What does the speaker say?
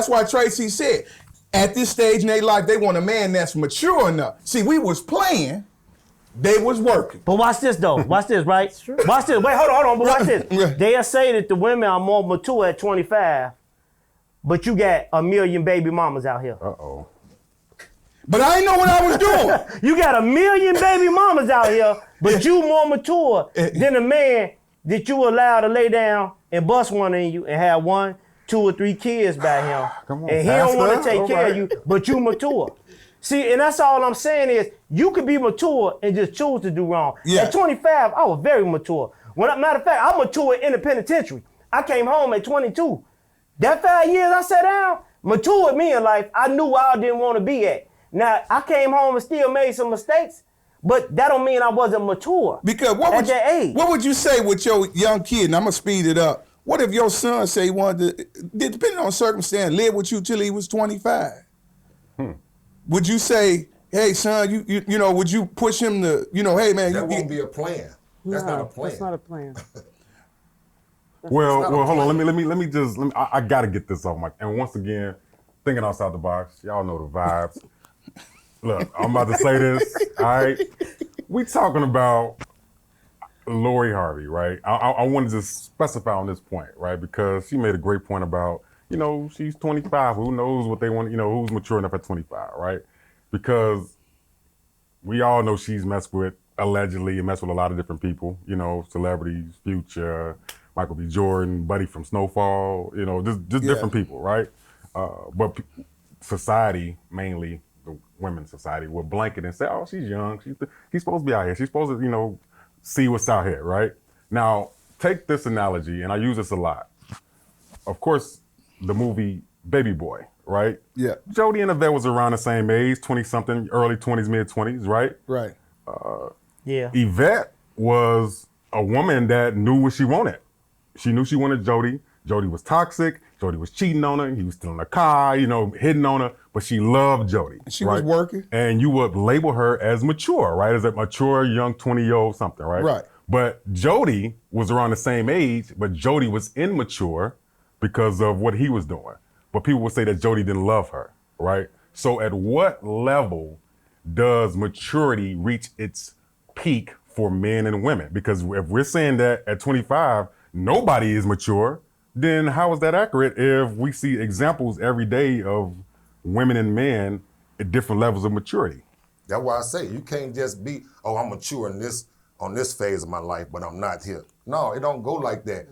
that's why Tracy said, at this stage in their life, they want a man that's mature enough. See, we was playing, they was working. But watch this though. Watch this, right? Watch this. Wait, hold on. But watch this. They'll say that the women are more mature at 25, but you got a million baby mamas out here. Uh-oh. But I didn't know what I was doing. You got a million baby mamas out here, but you more mature than a man that you allow to lay down and bust one in you and have 1, 2, or 3 kids by him. Come on, and he don't want to take care of you, but you mature. See, and that's all I'm saying is you could be mature and just choose to do wrong. Yeah. At 25, I was very mature. Matter of fact, I matured in the penitentiary. I came home at 22. That 5 years I sat down, matured me in life. I knew where I didn't want to be at. Now, I came home and still made some mistakes, but that don't mean I wasn't mature. Because what would you say with your young kid, and I'm going to speed it up, what if your son say he wanted to, depending on circumstance, live with you till he was 25? Would you say, hey, son, you know, would you push him to, you know, hey, man. That won't be a plan. That's not a plan. That's not a plan. Well, hold on. Let me. I gotta get this off my. And once again, thinking outside the box. Y'all know the vibes. Look, I'm about to say this. All right, we talking about Lori Harvey, right? I wanted to specify on this point, right? Because she made a great point about, you know, she's 25. Who knows what they want? You know, who's mature enough at 25, right? Because we all know she's messed with, allegedly, and messed with a lot of different people. You know, celebrities, Future, Michael B. Jordan, Buddy from Snowfall. You know, just different people, right? But society, mainly the women's society, will blanket and say, "Oh, she's young. She's supposed to be out here. She's supposed to, you know, see what's out here," right? Now, take this analogy, and I use this a lot. Of course, the movie Baby Boy, right? Yeah. Jodie and Yvette was around the same age, 20-something, early 20s, mid-20s, right? Right. Yeah. Yvette was a woman that knew what she wanted. She knew she wanted Jodie. Jodie was toxic. Jodie was cheating on her. He was stealing her car, you know, hitting on her. But she loved Jodie. She was working. And you would label her as mature, right? As a mature, young 20-year-old something, right? Right. But Jodie was around the same age, but Jodie was immature because of what he was doing. But people would say that Jodie didn't love her, right? So at what level does maturity reach its peak for men and women? Because if we're saying that at 25, nobody is mature, then how is that accurate if we see examples every day of women and men at different levels of maturity? That's why I say you can't just be, oh, I'm mature on this phase of my life, but I'm not here. No, it don't go like that.